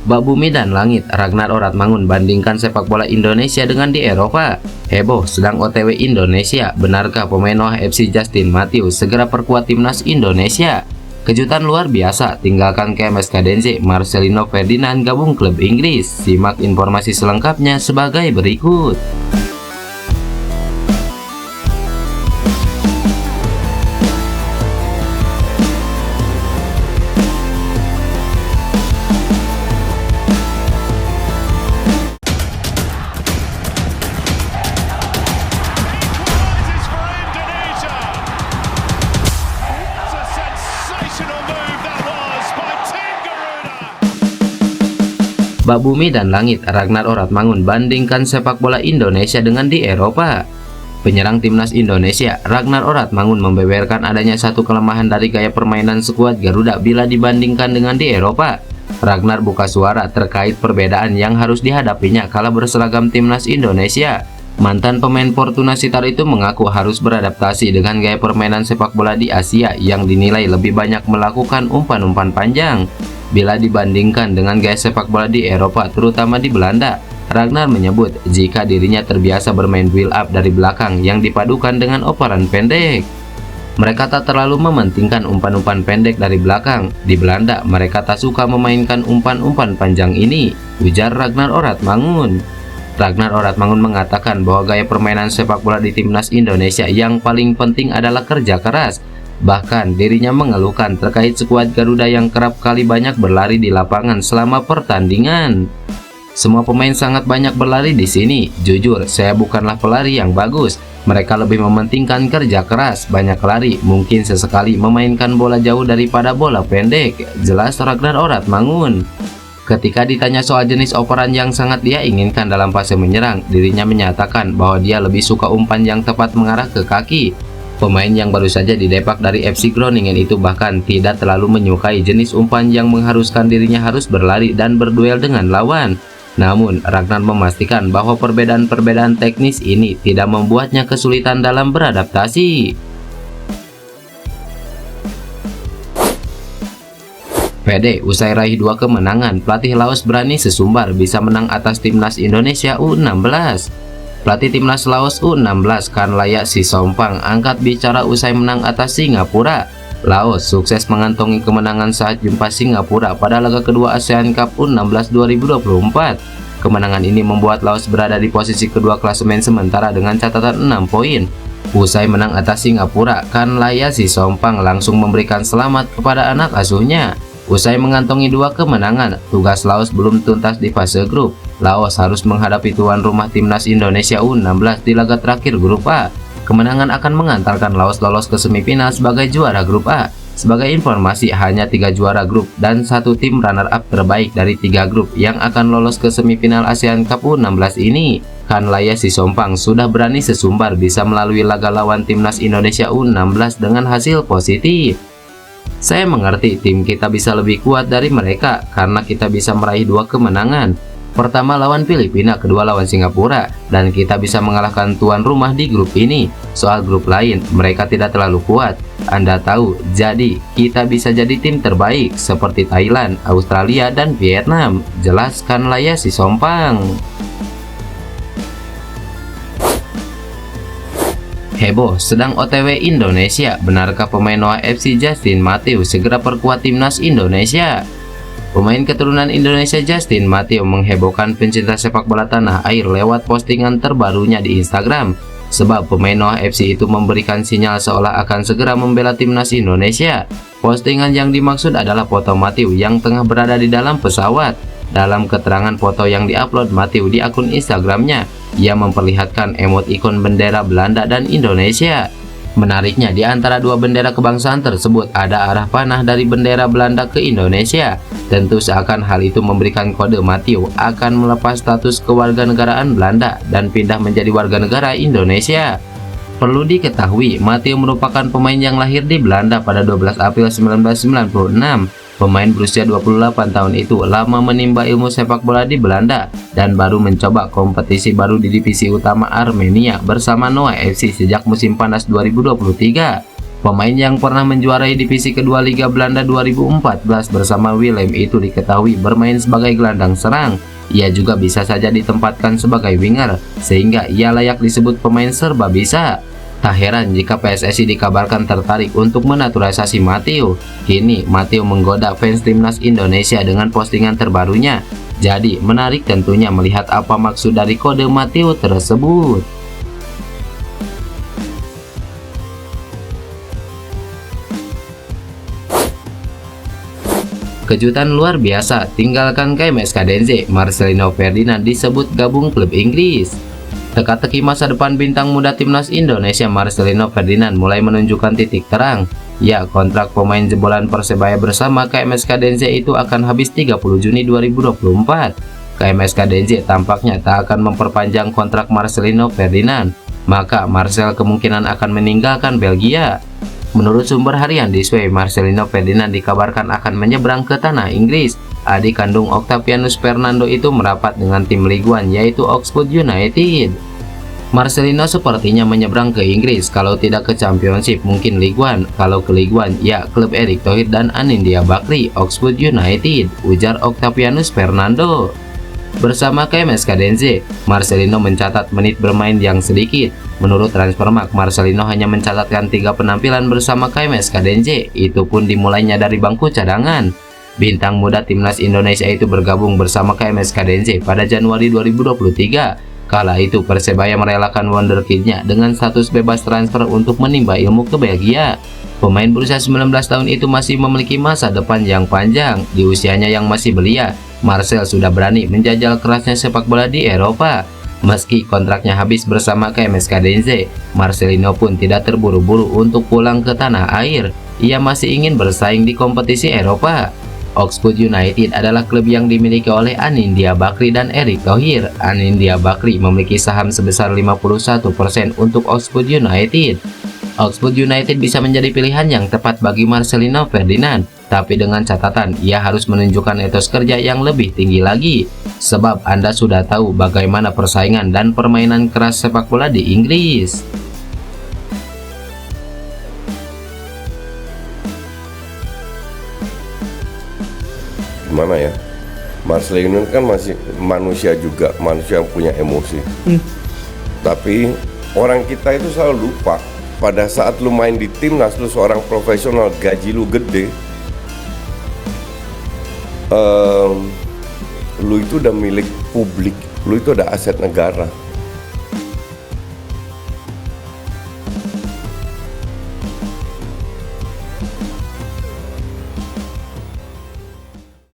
Bak bumi dan langit, Ragnar Oratmangun bandingkan sepak bola Indonesia dengan di Eropa. Heboh sedang OTW Indonesia, benarkah pemain Noah FC Justin Matthew segera perkuat timnas Indonesia? Kejutan luar biasa, tinggalkan KMS Kadense, Marcelino Ferdinand gabung klub Inggris. Simak informasi selengkapnya sebagai berikut. Bak bumi dan langit, Ragnar Oratmangun bandingkan sepak bola Indonesia dengan di Eropa. Penyerang timnas Indonesia, Ragnar Oratmangun membeberkan adanya satu kelemahan dari gaya permainan skuad Garuda bila dibandingkan dengan di Eropa. Ragnar buka suara terkait perbedaan yang harus dihadapinya kala berseragam timnas Indonesia. Mantan pemain Fortuna Sitar itu mengaku harus beradaptasi dengan gaya permainan sepak bola di Asia yang dinilai lebih banyak melakukan umpan-umpan panjang. Bila dibandingkan dengan gaya sepak bola di Eropa, terutama di Belanda, Ragnar menyebut jika dirinya terbiasa bermain build up dari belakang yang dipadukan dengan operan pendek. Mereka tak terlalu mementingkan umpan-umpan pendek dari belakang. Di Belanda, mereka tak suka memainkan umpan-umpan panjang ini, ujar Ragnar Oratmangun. Ragnar Oratmangun mengatakan bahwa gaya permainan sepak bola di timnas Indonesia yang paling penting adalah kerja keras. Bahkan dirinya mengeluhkan terkait skuad Garuda yang kerap kali banyak berlari di lapangan selama pertandingan. Semua pemain sangat banyak berlari di sini. Jujur, saya bukanlah pelari yang bagus. Mereka lebih mementingkan kerja keras, banyak lari, mungkin sesekali memainkan bola jauh daripada bola pendek, jelas Ragnar Oratmangun. Ketika ditanya soal jenis operan yang sangat dia inginkan dalam fase menyerang, dirinya menyatakan bahwa dia lebih suka umpan yang tepat mengarah ke kaki. Pemain yang baru saja didepak dari FC Groningen itu bahkan tidak terlalu menyukai jenis umpan yang mengharuskan dirinya harus berlari dan berduel dengan lawan. Namun, Ragnar memastikan bahwa perbedaan-perbedaan teknis ini tidak membuatnya kesulitan dalam beradaptasi. PD usai raih 2 kemenangan, pelatih Laos berani sesumbar bisa menang atas timnas Indonesia U16. Pelatih timnas Laos U16 Kanlaya Sisompang angkat bicara usai menang atas Singapura. Laos sukses mengantongi kemenangan saat jumpa Singapura pada laga kedua ASEAN Cup U16 2024. Kemenangan ini membuat Laos berada di posisi kedua klasemen sementara dengan catatan 6 poin. Usai menang atas Singapura, Kanlaya Sisompang langsung memberikan selamat kepada anak asuhnya. Usai mengantongi 2 kemenangan, tugas Laos belum tuntas di fase grup. Laos harus menghadapi tuan rumah timnas Indonesia U16 di laga terakhir grup A. Kemenangan akan mengantarkan Laos lolos ke semifinal sebagai juara grup A. Sebagai informasi, hanya 3 juara grup dan 1 tim runner-up terbaik dari 3 grup yang akan lolos ke semifinal ASEAN Cup U16 ini. Kanlaya Sisompang sudah berani sesumbar bisa melalui laga lawan timnas Indonesia U16 dengan hasil positif. Saya mengerti tim kita bisa lebih kuat dari mereka karena kita bisa meraih 2 kemenangan. Pertama lawan Filipina, kedua lawan Singapura, dan kita bisa mengalahkan tuan rumah di grup ini. Soal grup lain, mereka tidak terlalu kuat. Anda tahu, jadi kita bisa jadi tim terbaik seperti Thailand, Australia, dan Vietnam, jelaskan Kanlaya Sisompang. Heboh sedang OTW Indonesia, benarkah pemain Noah FC Justin Matthew segera perkuat timnas Indonesia? Pemain keturunan Indonesia Justin Matthew menghebohkan pencinta sepak bola tanah air lewat postingan terbarunya di Instagram. Sebab pemain Noah FC itu memberikan sinyal seolah akan segera membela timnas Indonesia. Postingan yang dimaksud adalah foto Matthew yang tengah berada di dalam pesawat. Dalam keterangan foto yang diupload Matthew di akun Instagramnya, ia memperlihatkan emotikon bendera Belanda dan Indonesia. Menariknya, di antara 2 bendera kebangsaan tersebut ada arah panah dari bendera Belanda ke Indonesia. Tentu seakan hal itu memberikan kode Matthew akan melepas status kewarganegaraan Belanda dan pindah menjadi warga negara Indonesia. Perlu diketahui, Matthew merupakan pemain yang lahir di Belanda pada 12 April 1996. Pemain berusia 28 tahun itu lama menimba ilmu sepak bola di Belanda dan baru mencoba kompetisi baru di divisi utama Armenia bersama Noah FC sejak musim panas 2023. Pemain yang pernah menjuarai divisi kedua Liga Belanda 2014 bersama Willem itu diketahui bermain sebagai gelandang serang. Ia juga bisa saja ditempatkan sebagai winger, sehingga ia layak disebut pemain serba bisa. Tak heran jika PSSI dikabarkan tertarik untuk menaturalisasi Matteo. Kini Matteo menggoda fans timnas Indonesia dengan postingan terbarunya. Jadi menarik tentunya melihat apa maksud dari kode Matteo tersebut. Kejutan luar biasa, tinggalkan KMS Kadense, Marcelino Ferdinand disebut gabung klub Inggris. Teka-teki masa depan bintang muda timnas Indonesia Marcelino Ferdinand mulai menunjukkan titik terang. Ya, kontrak pemain jebolan Persebaya bersama KMS Kadense itu akan habis 30 Juni 2024. KMS Kadense tampaknya tak akan memperpanjang kontrak Marcelino Ferdinand, maka Marcel kemungkinan akan meninggalkan Belgia. Menurut sumber harian di Sway, Marcelino Ferdinand dikabarkan akan menyeberang ke tanah Inggris. Adik kandung Octavianus Fernando itu merapat dengan tim Ligue 1 yaitu Oxford United. Marcelino sepertinya menyeberang ke Inggris, kalau tidak ke Championship mungkin Ligue 1, kalau ke Ligue 1 ya klub Erick Thohir dan Anindya Bakri, Oxford United, ujar Octavianus Fernando. Bersama KMS Kadense, Marcelino mencatat menit bermain yang sedikit. Menurut Transfermarkt, Marcelino hanya mencatatkan 3 penampilan bersama KMS Kadense, itu pun dimulainya dari bangku cadangan. Bintang muda timnas Indonesia itu bergabung bersama KMS Kadense pada Januari 2023. Kala itu Persebaya merelakan wonderkidnya dengan status bebas transfer untuk menimba ilmu ke Belgia. Pemain berusia 19 tahun itu masih memiliki masa depan yang panjang. Di usianya yang masih belia, Marcel sudah berani menjajal kerasnya sepak bola di Eropa. Meski kontraknya habis bersama KMS Kadense, Marcelino pun tidak terburu-buru untuk pulang ke tanah air. Ia masih ingin bersaing di kompetisi Eropa. Oxford United adalah klub yang dimiliki oleh Anindya Bakri dan Erick Thohir. Anindya Bakri memiliki saham sebesar 51% untuk Oxford United. Oxford United bisa menjadi pilihan yang tepat bagi Marcelino Ferdinand, tapi dengan catatan ia harus menunjukkan etos kerja yang lebih tinggi lagi. Sebab Anda sudah tahu bagaimana persaingan dan permainan keras sepak bola di Inggris. Gimana ya, Marcelino kan masih manusia juga, manusia yang punya emosi. Tapi orang kita itu selalu lupa, pada saat lu main di timnas, lu seorang profesional, gaji lu gede, lu itu udah milik publik, lu itu udah aset negara.